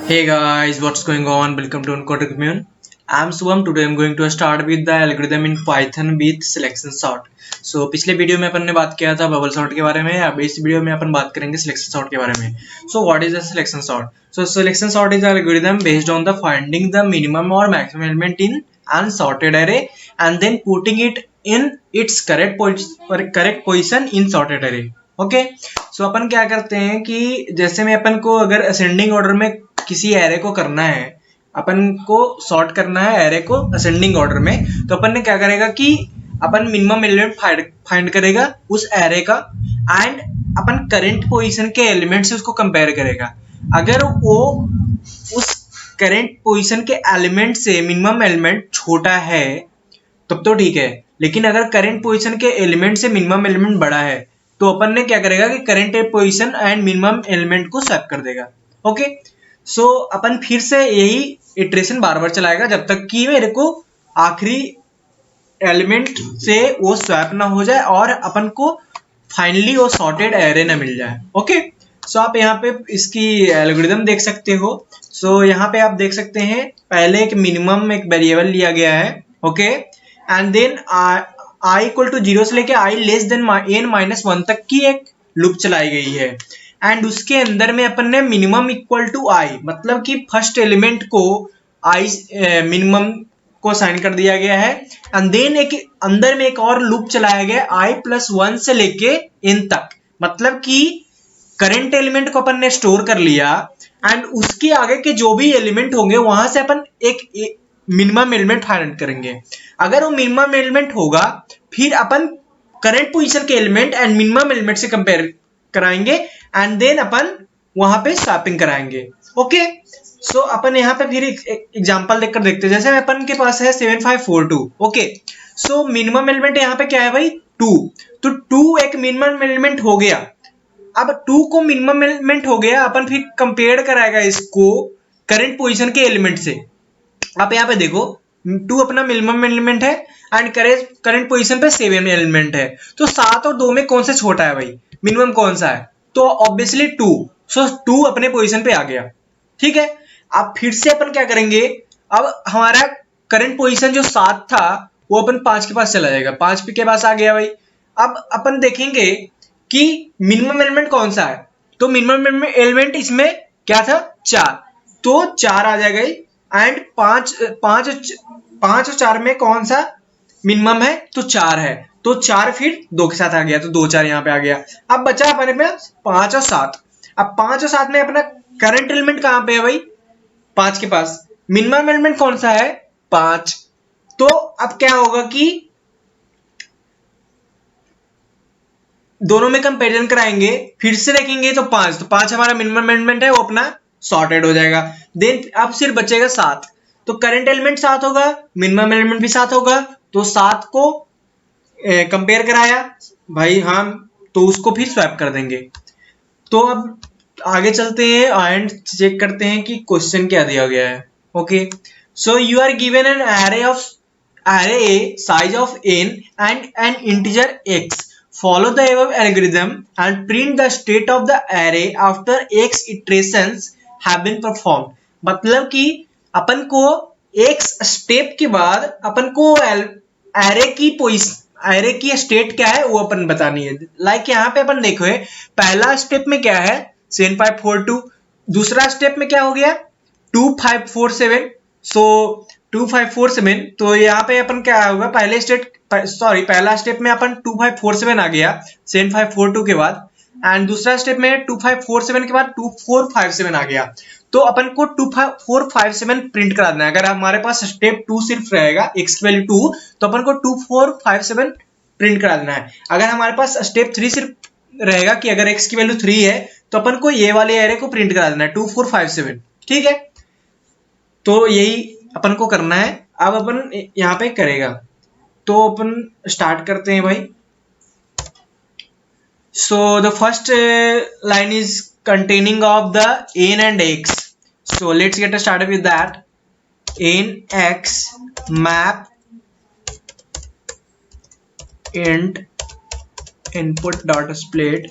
Hey guys, what's going on? Welcome to Uncoded Commune. I'm Subham. Today I'm going to start with the algorithm in Python with selection sort. So पिछले video में अपन ने बात किया था bubble sort के बारे में. अब इस वीडियो में अपन बात करेंगे सिलेक्शन सॉर्ट के बारे में. So what is a selection sort? So selection sort is an algorithm based on the finding the minimum or maximum element in unsorted array and then putting it in its correct position in sorted array. Okay so अपन क्या करते हैं कि जैसे में अपन को अगर ascending order में किसी एरे को करना है, अपन को सॉर्ट करना है एरे को असेंडिंग ऑर्डर में, तो अपन ने क्या करेगा कि अपन मिनिमम एलिमेंट फाइंड करेगा उस एरे का एंड अपन करंट पोजीशन के एलिमेंट से उसको कंपेयर करेगा. अगर वो उस करंट पोजीशन के एलिमेंट से मिनिमम एलिमेंट छोटा है तब तो ठीक है, लेकिन अगर करंट पोजीशन के एलिमेंट से मिनिमम एलिमेंट बड़ा है तो अपन ने क्या करेगा कि current position and minimum element को स्वैप कर देगा. ओके सो अपन फिर से यही इटरेशन बार बार चलाएगा जब तक कि मेरे को आखिरी एलिमेंट से वो स्वैप ना हो जाए और अपन को फाइनली वो सॉर्टेड एरे ना मिल जाए. ओके सो आप यहाँ पे इसकी एल्गोरिथम देख सकते हो. सो यहाँ पे आप देख सकते हैं पहले एक मिनिमम एक वेरिएबल लिया गया है. Okay and then i equal to 0 से लेके i लेस देन n-1 तक की एक लूप चलाई गई है एंड उसके अंदर में अपन ने मिनिमम इक्वल टू i मतलब कि फर्स्ट एलिमेंट को i मिनिमम को साइन कर दिया गया है एंड देन एक अंदर में एक और लूप चलाया गया i प्लस 1 से लेके n तक, मतलब कि करंट एलिमेंट को अपन ने स्टोर कर लिया एंड उसके आगे के जो भी एलिमेंट होंगे वहां से अपन एक मिनिमम एलिमेंट फाइंड करेंगे. अगर वो मिनिमम एलिमेंट होगा फिर अपन करंट पोजीशन के एलिमेंट एंड मिनिमम एलिमेंट से कंपेयर कराएंगे एंड देन अपन वहां पे स्वैपिंग कराएंगे. ओके सो अपन यहाँ पे फिर एक एग्जांपल देखकर देखते हैं. जैसे अपन के पास है 7542. ओके सो मिनिमम एलिमेंट यहाँ पे क्या है भाई 2, तो 2 एक मिनिमम एलिमेंट हो गया. अब 2 को मिनिमम एलिमेंट हो गया, अपन फिर कंपेयर कराएगा इसको करंट पोजीशन के एलिमेंट से. आप यहाँ पे देखो 2 अपना मिनिमम एलिमेंट है एंड करंट पोजीशन पे 7 एलिमेंट है, तो 7 और 2 में कौन से छोटा है भाई, मिनिमम कौन सा है, तो ऑब्वियसली 2. सो 2 अपने पोजीशन पे आ गया. ठीक है अब फिर से अपन क्या करेंगे, अब हमारा करंट पोजीशन जो 7 था वो अपन 5 के पास चला जाएगा. 5 के पास आ गया भाई. अब अपन देखेंगे कि मिनिमम एलिमेंट कौन सा है, तो मिनिमम एलिमेंट इसमें क्या था 4, तो 4 आ जाएगा एंड 5 और 4 में कौन सा मिनिमम है, तो 4 है, तो 4 फिर 2 के साथ आ गया, तो 2 4 यहाँ पे आ गया. अब बचा हमारे पास 5 और 7. अब 5 और 7 में अपना करंट एलिमेंट कहाँ पे है भाई 5 के पास, मिनिमम एलिमेंट कौन सा है 5. तो अब क्या होगा कि दोनों में कंपैरिजन कराएंगे, फिर से देखेंगे तो 5, तो 5 हमारा मिनिमम एलिमेंट है वो अपना सॉर्टेड हो जाएगा. देन अब सिर्फ बचेगा 7, तो करंट एलिमेंट 7 होगा, मिनिमम एलिमेंट भी 7 होगा, तो 7 को कंपेयर कराया भाई हाँ, तो उसको फिर स्वैप कर देंगे. तो अब आगे चलते हैं एंड चेक करते हैं कि क्वेश्चन क्या दिया गया है. Okay so you are given an array a size of n and an integer x. Follow the above algorithm and print the state of the array after x iterations have been performed. मतलब कि अपन को x step के बाद अपन को array की state क्या है वो अपन बतानी है. लाइक यहाँ पे अपन देखो है पहला स्टेप में क्या है 7542, दूसरा स्टेप में क्या हो गया 2547. सो 2547, तो यहाँ पे अपन क्या होगा पहला स्टेप में अपन 2547 आ गया 7542 के बाद एंड दूसरा स्टेप में 2547 के बाद 2457 आ गया, तो अपन को 2457 प्रिंट करा देना है. अगर हमारे पास स्टेप 2 सिर्फ रहेगा x की वैल्यू 2, तो अपन को 2457 प्रिंट करा देना है. अगर हमारे पास स्टेप 3 सिर्फ रहेगा कि अगर x की वैल्यू 3 है तो अपन को ये वाले एरे को प्रिंट करा देना है 2457. ठीक है तो यही अपन को करना है. अब अपन यहाँ पे करेगा तो अपन स्टार्ट करते हैं भाई. So the first line is containing of the n and x. So let's get started with that. n x map int input dot split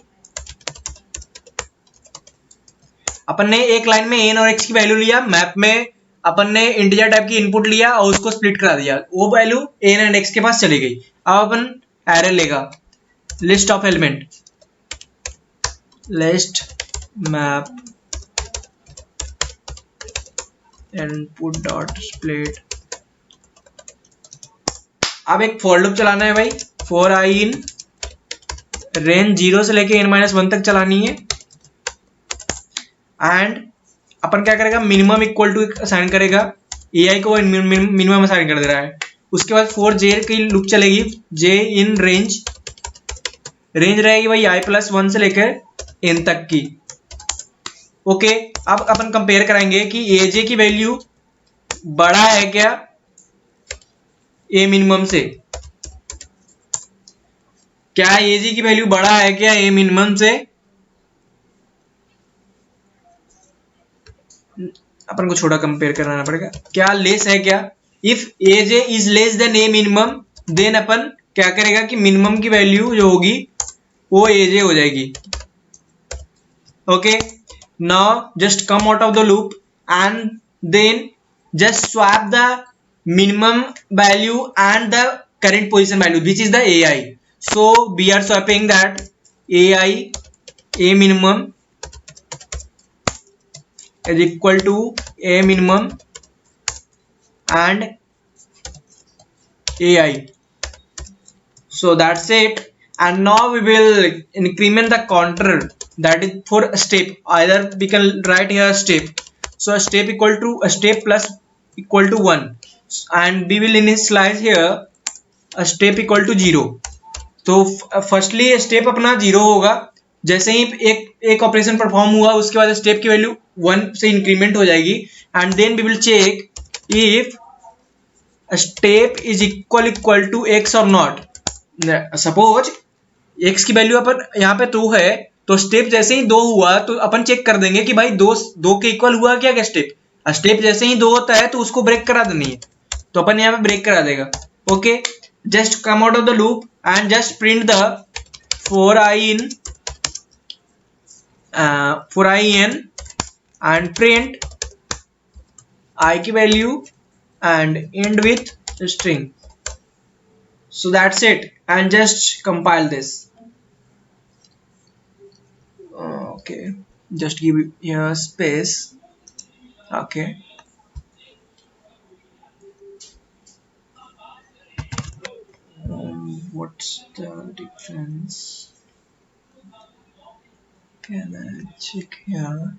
अपन ने एक लाइन में एन और एक्स की वैल्यू लिया, मैप में अपन ने इंटीजर टाइप की input लिया और उसको स्प्लिट करा दिया, वो वैल्यू एन एंड एक्स के पास चली गई। अब अपन एरे लेगा, list of element, list map input dot split. अब एक फॉर लूप चलाना है भाई, फॉर आई इन रेंज 0 से लेके n-1 तक चलानी है। एंड अपन क्या करेगा, मिनिमम इक्वल टू असाइन करेगा, ai को मिनिमम असाइन कर दे रहा है। उसके बाद फॉर j की लूप चलेगी, j इन रेंज, रेंज रहेगी भाई i+1 से लेकर n तक की। ओके, अब अपन कंपेयर कराएंगे कि aj की वैल्यू बड़ा है क्या ए मिनिमम से, क्या एजी की वैल्यू बड़ा है क्या ए मिनिमम से। अपन को छोटा कंपेयर कराना पड़ेगा, क्या लेस है क्या। If a j is less than a minimum, then अपन क्या करेगा कि मिनिमम की वैल्यू जो होगी वो एजे हो जाएगी। Okay, now just come out of the loop and then just swap the minimum value and the current position value, which is the ai. So we are swapping that ai, a minimum is equal to a minimum and ai. So that's it, and now we will increment the counter, that is for a step. Either we can write here step, so a step equal to a step plus equal to 1, and we will initialize here a step equal to 0. तो firstly step अपना 0 होगा, जैसे ही एक operation perform हुआ उसके बाद step की value 1 से इंक्रीमेंट हो जाएगी। And then we will check if step is equal to x और नॉट। सपोज x की वैल्यू अपन यहाँ पे 2 है, तो स्टेप जैसे ही 2 हुआ तो अपन चेक कर देंगे कि भाई 2 के इक्वल हुआ क्या स्टेप। स्टेप जैसे ही 2 होता है तो उसको ब्रेक करा देनी है, तो अपन यहाँ पे ब्रेक करा देगा। Okay, just come out of the loop and just print the for i in and print i की value and and with string. So that's it, and just compile this. Okay, just give here space. Okay, what's the difference? Can I check here?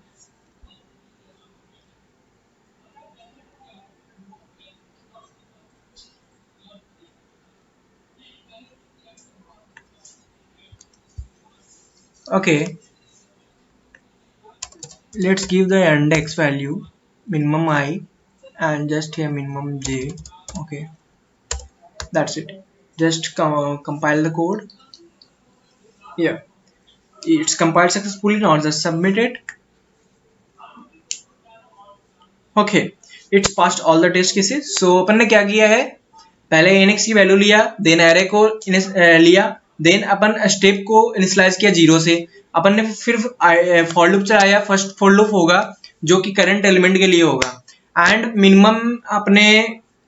Okay, let's give the index value minimum I and just here minimum j. Okay, that's it. Just compile the code. Yeah, it's compiled successfully. Now just submit it. Okay, it's passed all the test cases. So अपन ने क्या किया है, पहले nx की value लिया, then array को लिया, then अपन step को इनिशियलाइज किया 0 से। अपन ने फिर फॉर लूप चलाया, फर्स्ट फॉर लूप होगा जो कि करंट एलिमेंट के लिए होगा, एंड मिनिमम अपने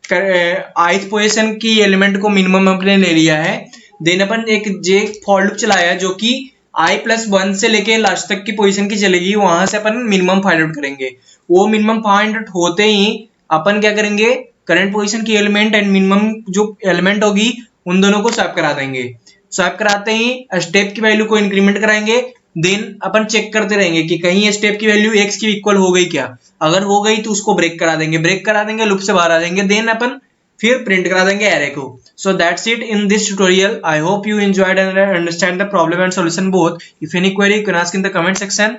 ith पोजीशन की एलिमेंट को मिनिमम अपने ले लिया है। देन अपन एक जे फॉर लूप चलाया जो कि i+1 से लेके लास्ट तक की पोजीशन की चलेगी, वहां से अपन मिनिमम फाइंड आउट करेंगे। वो मिनिमम फाइंड आउट होते ही अपन क्या करेंगे, करंट पोजीशन की एलिमेंट एंड मिनिमम जो एलिमेंट होगी उन दोनों को स्वैप करा देंगे। स्वैप कराते ही स्टेप की वैल्यू को इंक्रीमेंट कराएंगे, देन अपन चेक करते रहेंगे कि कहीं स्टेप की वैल्यू x की इक्वल हो गई क्या। अगर हो गई तो उसको ब्रेक करा देंगे, लूप से बाहर आ जाएंगे, देन अपन फिर प्रिंट करा देंगे एरे को। So that's it in this tutorial. I hope you enjoyed and understand the problem and solution both. If any query you can ask in the comment section.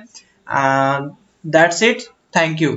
That's it. Thank you.